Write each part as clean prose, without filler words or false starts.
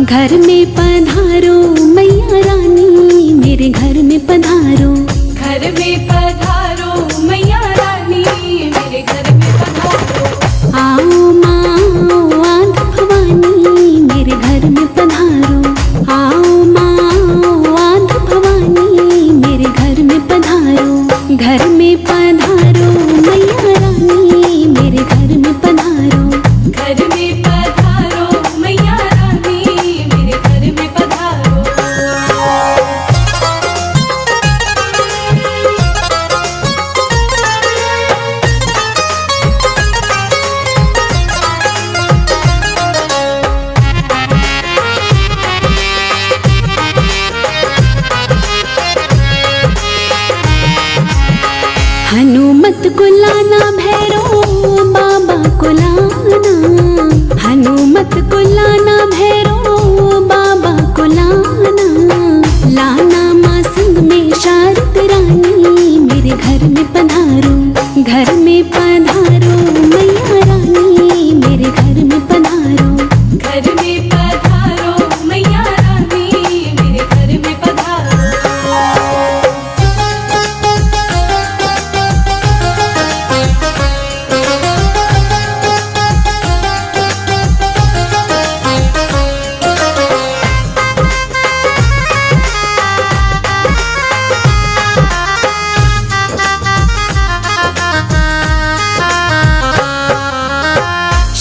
घर में पधारो मैया रानी, मेरे घर में पधारो। घर में पधारो मैया रानी, मेरे घर में पधारो। आओ माँ आद भवानी, मेरे घर में पधारो। आओ माँ आद भवानी, मेरे घर में पधारो। घर में पधारो मैया रानी, मेरे घर में पधारो। घर में पधारो मैया रानी, मेरे घर में पधारो। हनुमत को लाना भैरो बाबा को लाना। हनुमत को लाना भैरो बाबा को लाना। लाना माँ संग में शारद रानी, मेरे घर में पधारो। घर में पधारो मैया रानी, मेरे घर में पधारो। घर में पधारो मैया रानी, मेरे घर में पधारो।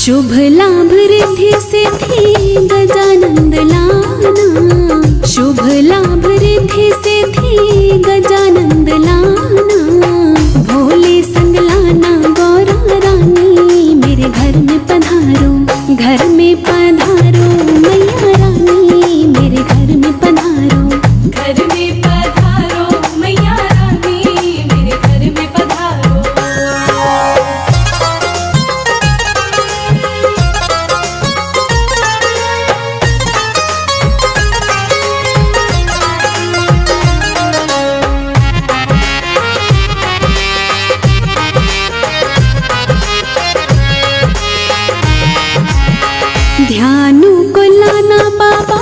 शुभ लाभ रिद्धि सिद्धि गजानंद लाना। शुभ लाभ रिद्धि सिद्धि गजानंद लाना। भोले संग लाना गौरा रानी, मेरे घर में पधारो। घर में पधारो मैया रानी, मेरे घर में पधारो। घर में पधारो मैया रानी, मेरे घर में पधारो। ध्यानु को लाना बाबा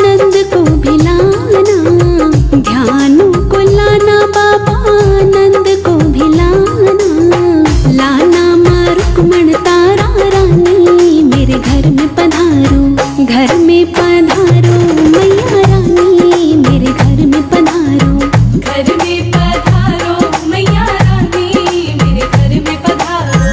नंद को भी लाना। ध्यानु को लाना बाबा नंद को भी लाना। लाना माँ रुक्मण तारा रानी, मेरे घर में पधारो। घर में पधारो मैया रानी, मेरे घर में पधारो। घर में पधारो मैया रानी, मेरे घर में पधारो।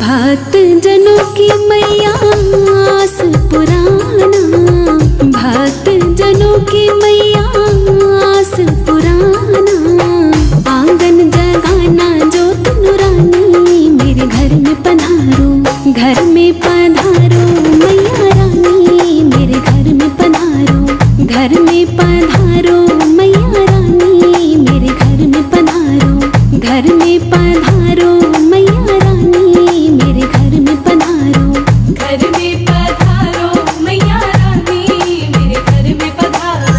भक्त जनों की मैया आस पुराना। भक्त जनों की मैया आस पुराना। आंगन जगाना ज्योत नुरानी, मेरे घर में पधारो। घर में पधारो मैया रानी, मेरे घर में पधारो। घर में पधारो मैया रानी, मेरे घर में पधारो। घर में पधारो मैया रानी, मेरे घर में पधारो। घर में पधारो मैया रानी, मेरे घर में पधारो।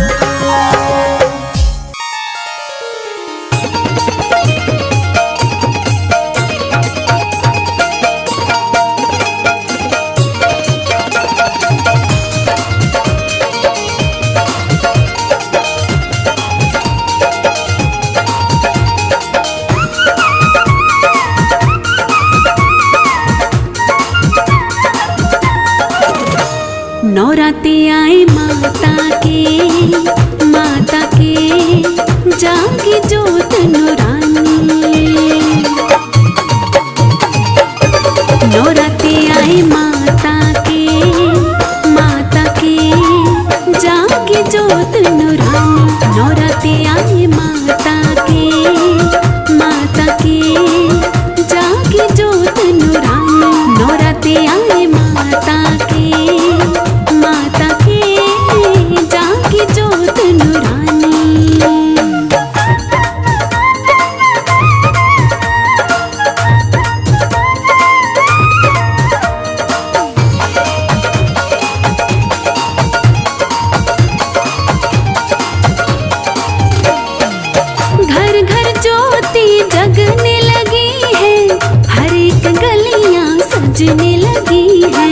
नौराते आए माता के जागे ज्योत नुरानी। नौराते आए माता के जोत नूरानी, नौराते आए माता के जागी जोत नूरानी, नौराते आए माता के जागी जोत नूरानी। घर घर ज्योति जगने लगी है, हर एक गलियां सजने लगी है।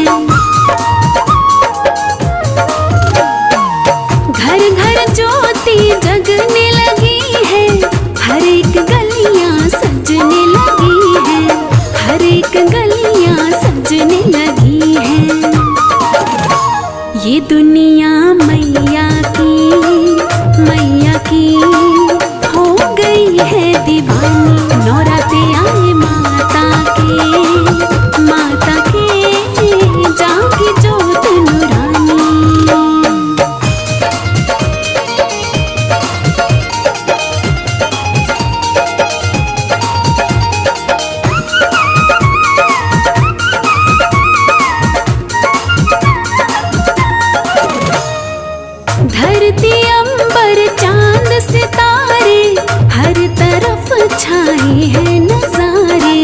घर घर ज्योति जगने लगी है, हर एक गलियां सजने लगी है, हर एक गलियां सजने लगी है। ये दुनिया मैया की हो गई है दीवानी, नौराते आए माता के जागी जोत नूरानी। धरती अंबर चांद सितारे, हर तरफ छाए हैं नजारे।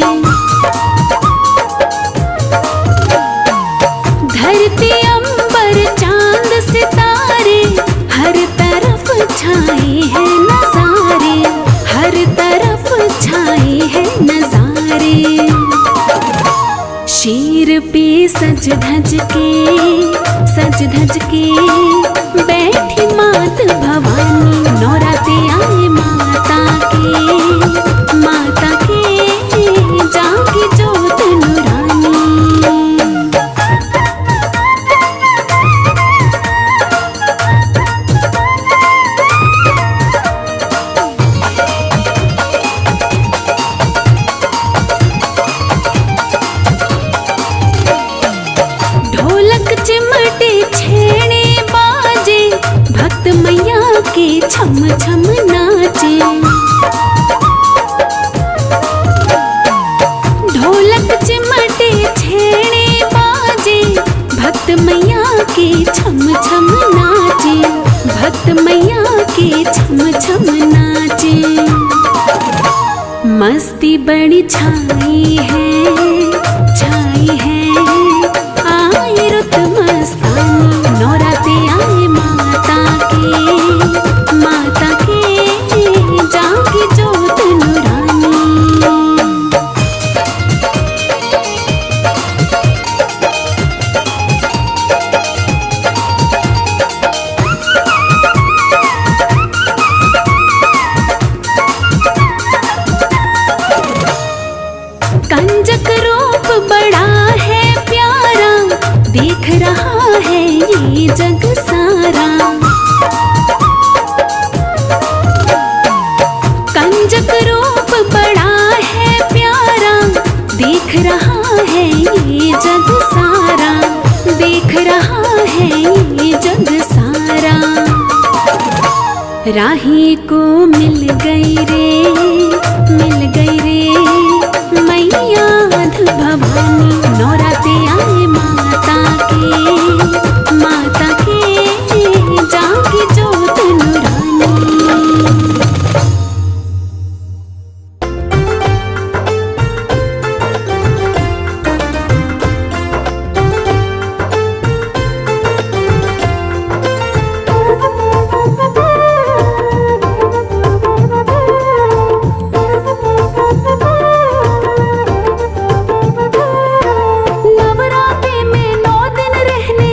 धरती अंबर चांद सितारे, हर तरफ छाए हैं नजारे, हर तरफ छाए हैं नजारे। शेर पे सज धज के बैठी मात भवानी, नौराते आए माता के जागी जोत नूरानी। ढोलक चिमटे छेड़े बाजे, भक्त मैया के छम छम नाचे। ढोलक चिमटे छेड़े बाजे, भक्त मैया के छम छम नाचे, भक्त मैया के छम छम नाचे। मस्ती बड़ी छाई है आई रुत मस्तानी, नौराते आए माता के जागी जोत नूरानी। कंजक रूप बड़ा है प्यारा, देख रहा है ये जग सारा। कंजक रूप बड़ा है प्यारा, देख रहा है ये जग सारा, देख रहा है ये जग सारा। राही को मिल गई रे मैया भवानी, नौराते आए माता के जागी जोत नूरानी। नवरात्रि में 9 दिन रहने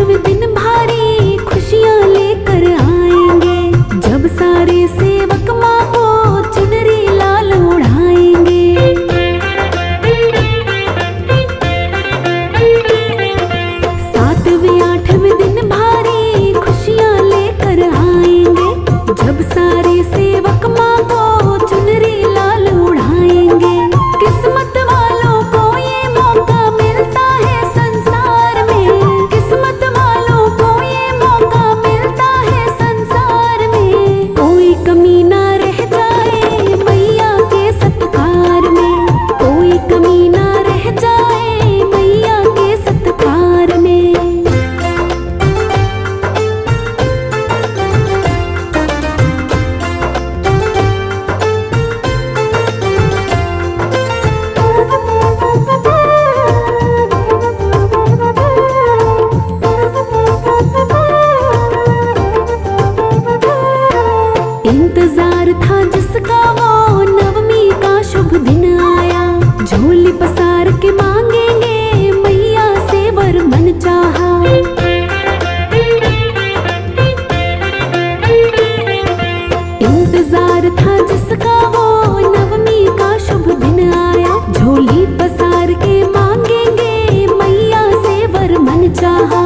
आठवें दिन भारी खुशियाँ लेकर आएंगे, जब सारे सेवक माँ को चुनरी लाल उड़ाएंगे। सातवें आठवें दिन भारी खुशियाँ लेकर आएंगे, जब सारे सेवक माँ को चुनरी लाल उड़ाएंगे। किस्मत वालों को ये मौका मिलता है संसार में, किस्मत वालों को ये मौका मिलता है संसार में। कोई कमी ना रह जाए मैया के सत्कार में, कोई कमी ना रह जाए मैया के सत्कार में। इंतजार था जिसका वो नवमी का शुभ दिन आया, झोली पसार के मांगेंगे मैया से वर मन चाहा। इंतजार था जिसका वो नवमी का शुभ दिन आया, झोली पसार के मांगेंगे मैया से वर मन चाहा।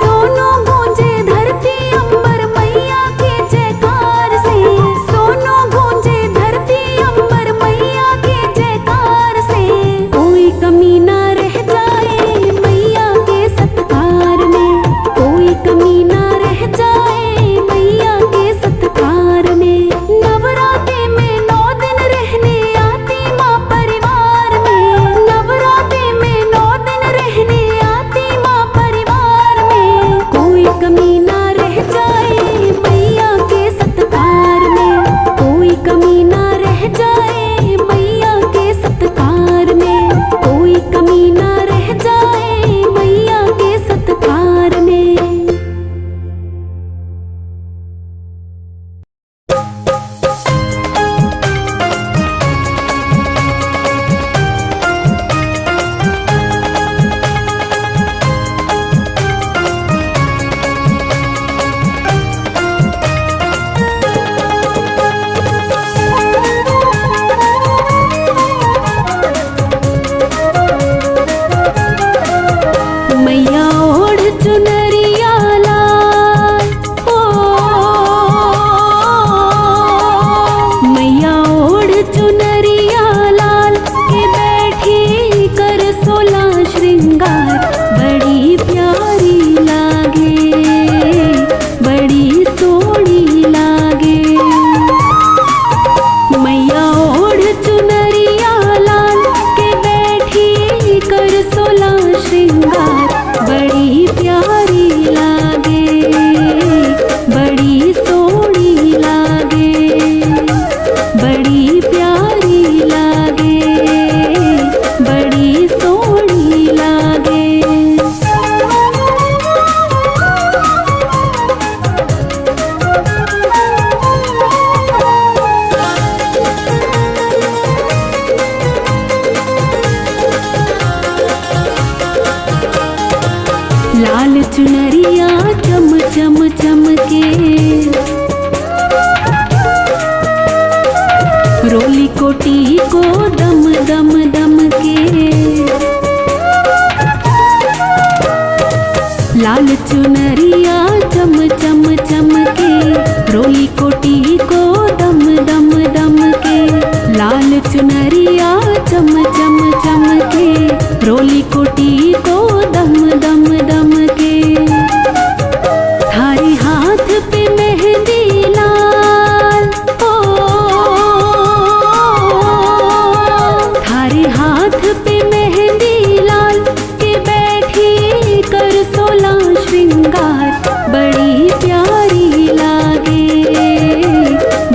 सोनो गूंजे धरती अंबर मैया के जयकार से, सोनो गूंजे धरती अंबर मैया के जयकार से। कोई कमी ना रह जाए मैया के सत्कार में, कोई कमी ना रह जाए मैया के सत्कार में। नवरात्रि में 9 दिन रहने आती माँ परिवार में, नवरात्रि में 9 दिन रहने आती माँ परिवार में। कोई कमी ना रह जाए मैया के सत्कार में, कोई कमी ना रह जाए मैया के सत्कार में, कोई कमी ना रह जाए मैया के सत्कार में। मैया ओढ़ चुनरिया लाल, ओ मैया ओढ़ चुनरिया लाल के बैठी कर 16 श्रृंगार। बड़ी प्यारी लागे, बड़ी सोहनी लागे। मैया ओढ़ चुनरिया लाल के बैठी कर 16 श्रृंगार। बड़ी प्यारी लागे, बड़ी सोहनी लागे, बड़ी प्यारी लागे, बड़ी सोहनी लागे। लाल चुनरिया चम चम चमके, रोली कोटी को दम दम दम के। लाल चुनरिया चम चम चमके, रोली कोटी को दम दम दम के। लाल चुनरिया चम चम चमके, रोली कोटी को दम दम दम के। थारी हाथ पे मेहंदी लाल, ओ थारे हाथ पे मेहंदी लाल के बैठी कर 16 श्रृंगार। बड़ी प्यारी लागे,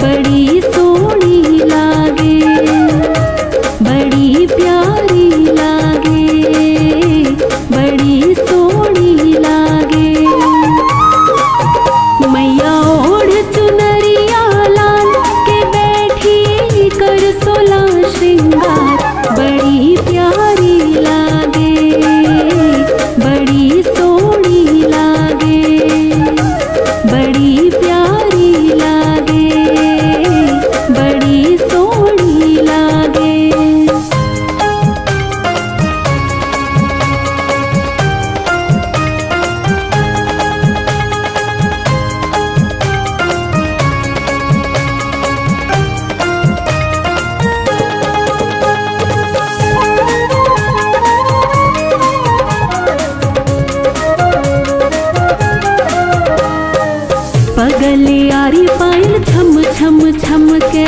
बड़ी सोहनी लागे, बड़ी प्यारी लागे, बड़ी सोहनी पगलियारी पायल छम छम छम के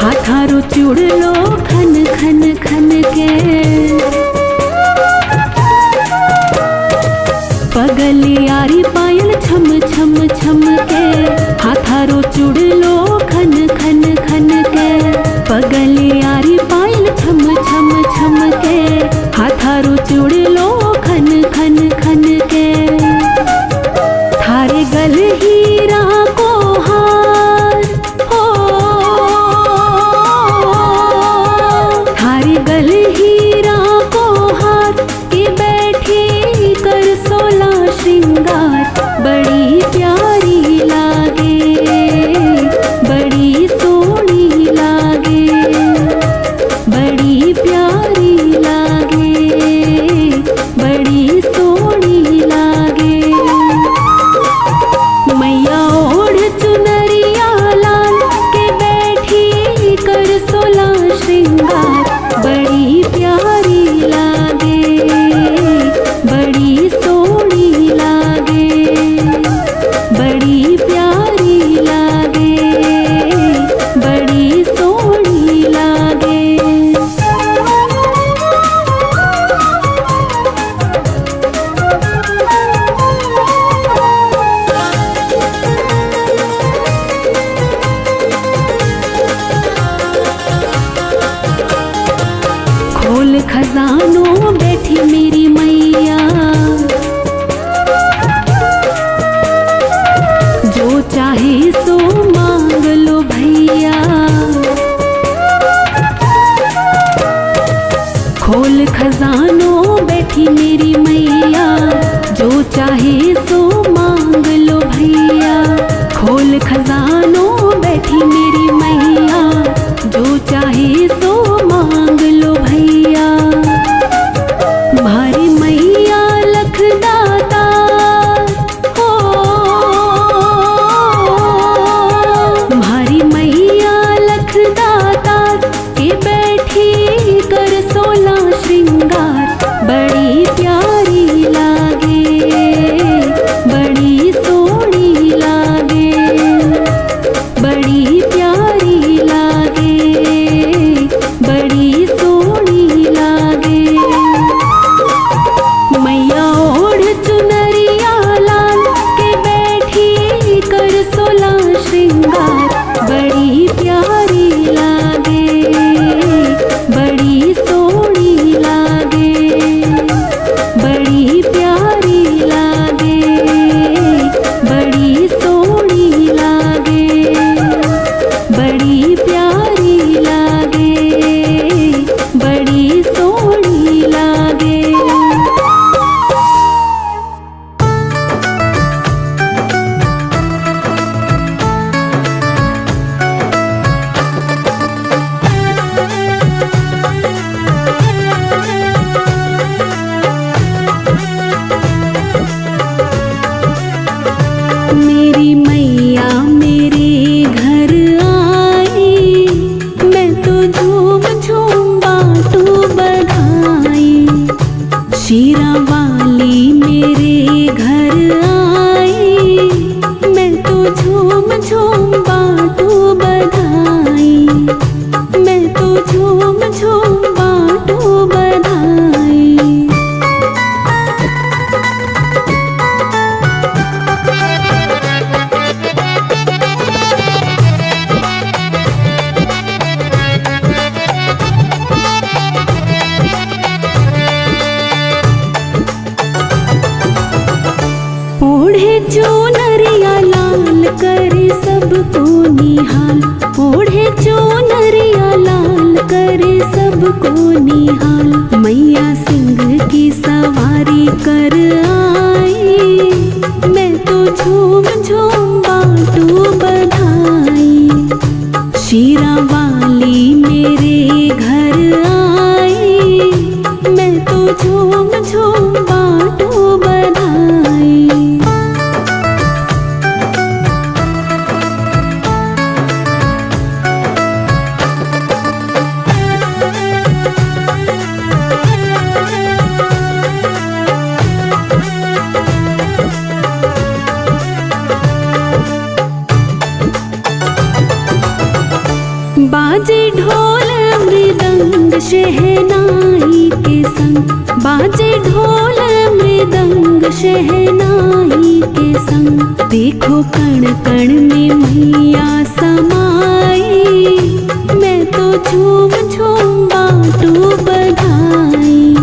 हाथारो चूड़लो खन खन खन के पगलियारी पायल छम छम छम के हाथारो चूड़लो खन खन खन के पगलियारी पायल छम छम छम के हाथारो चूड़लो खन खन खन के थारे गल हीरा को हार हो थारे गल हीरा को हार के बैठी कर सोला श्रृंगार बड़ी प्यारी लागे बड़ी सोहनी लागे बड़ी प्यारी लागे बड़ी सोहनी लागे मैया ओढ़ चुनरिया लाल के बैठी कर सोला श्रृंगार बड़ी प्यारी लागे बड़ी सोहनी लागे बड़ी प्यारी लागे बड़ी सोहनी लागे खोल खजानों बैठी मेरी मैया जो चाहे सो मांग लो भैया खोल खजानों बैठी मेरी मैया जो चाहे सो मांग लो भैया खोल खजानों बैठी मेरी मैया जो चाहे सो मांग लो भैया भारी मैया लखदाता हो भारी मैया लखदाता के बैठी कर सोला श्रृंगार बड़ी प्यारी लागे बड़ी सोहनी लागे बड़ी प्यारी लागे बड़ी सोहनी लागे मैया ओढ़ चुनरिया लाल के बैठी कर सोला श्रृंगार बड़ी प्यारी लागे बड़ी सोहनी लागे बड़ी प्यारी लागे बड़ी सोहनी लागे बड़ी प्यारी लागे बड़ी सोहनी लागे मेरी मैया मेरे घर आई मैं तो झूम झूम बाटू बधाई शीरा वाली मेरे घर आई मैं तो झूम झूम बाटू बधाई मैं तो झूम झूम बाटू बधाई ओढ़े चुनरिया लाल करे सबको निहाल ओढ़े चुनरिया लाल करे सबको निहाल मैया सिंह की सवारी कर आई मैं तो झूम झूम बाटू बधाई शीरा वाली मेरे घर आई मैं तो झूम झूम बाटू बधाई शहनाई के संग, बाजे ढोल मृदंग शहनाई के संग। देखो कण कण में मैया समाई, मैं तो झूम झूम बाटू बधाई।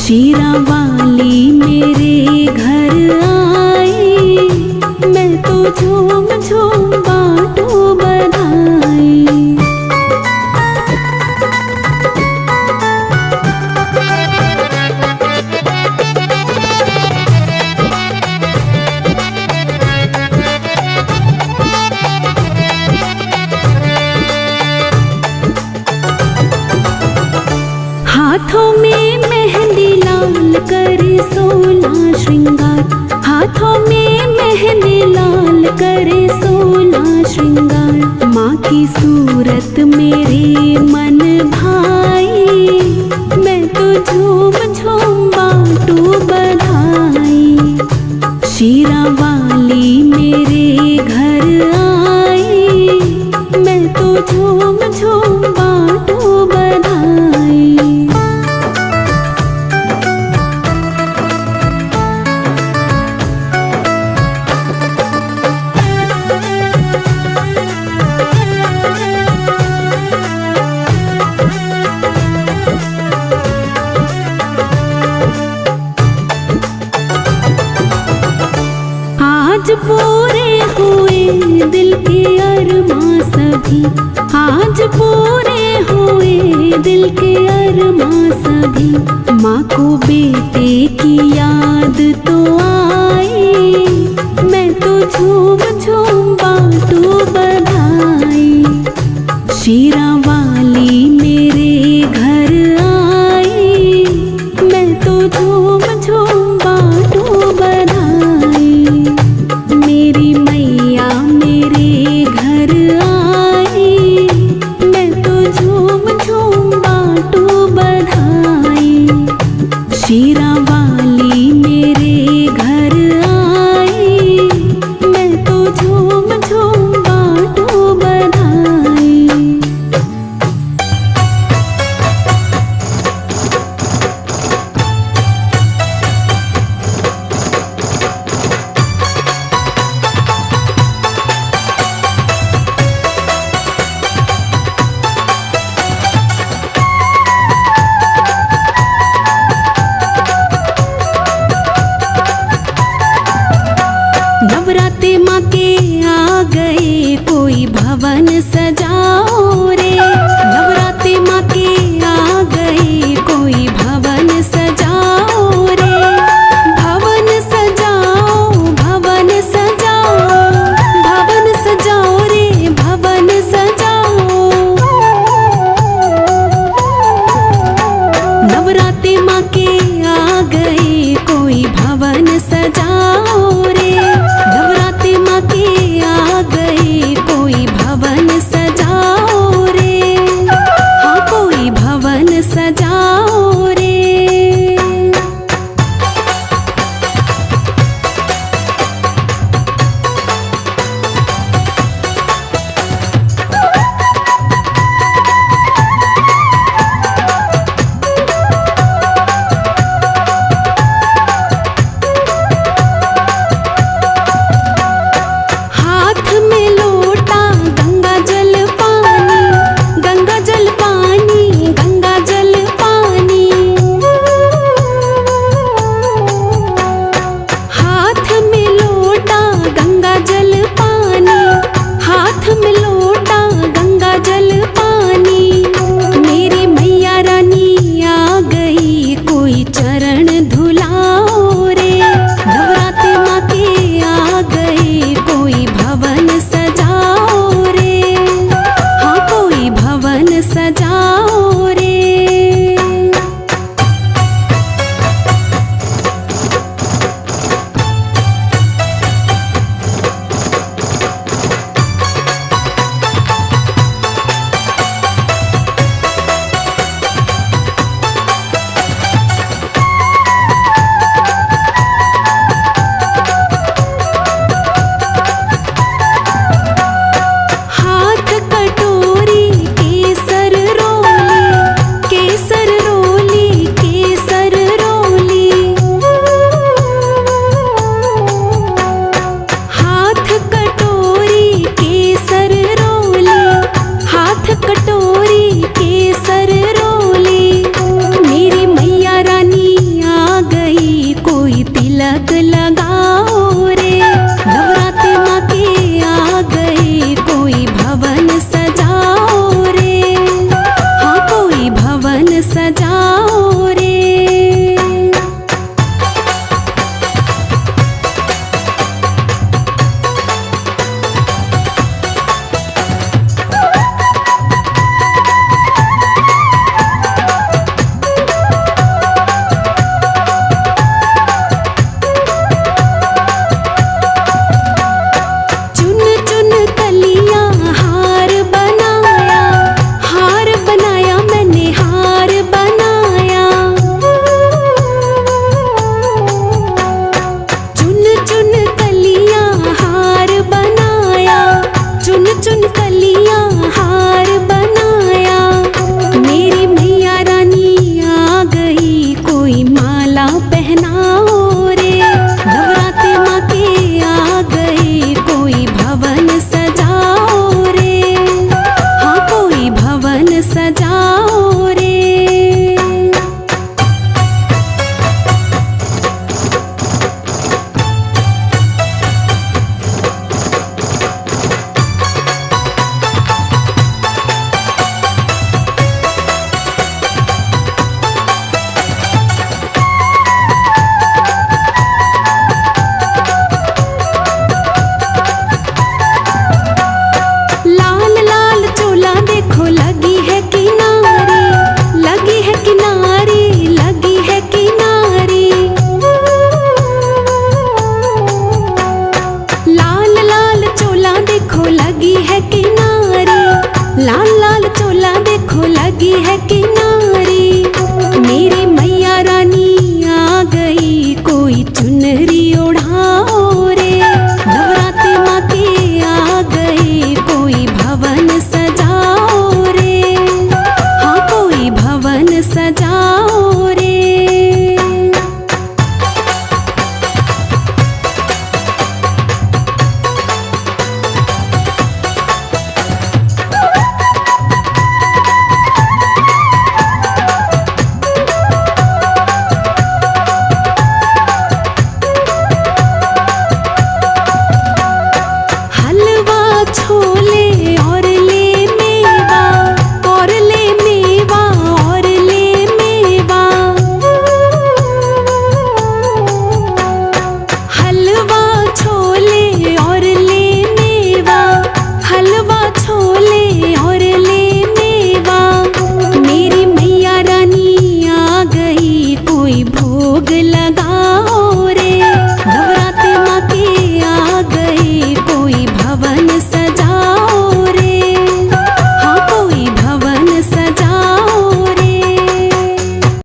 शीरा वाली मेरे घर आई, मैं तो झूम झूम बाटू बधाई। हाथों में मेहंदी लाल करे 16 श्रृंगार, हाथों में मेहंदी लाल करे 16 श्रृंगार। माँ की सूरत मेरे मन भाई, मैं तो झूम झूम बाटू बधाई। शीरा वाली मेरे घर आई, मैं तो झूम झूम बाटू बधाई। आज पूरे हुए दिल के अरमां सभी, आज पूरे हुए दिल के अरमां सभी। माँ को बेटे की याद तो आई, मैं तो झूम झूम बाटू बधाई। शीरा वाली मेरे घर आई, मैं तो झूम झूम बाटू बधाई। मेरी मैया मेरे घर आई, मैं तो झूम झूम बाटू बधाई। शीरा वाली मेरे घर आई, मैं तो झूम झूम कोई माला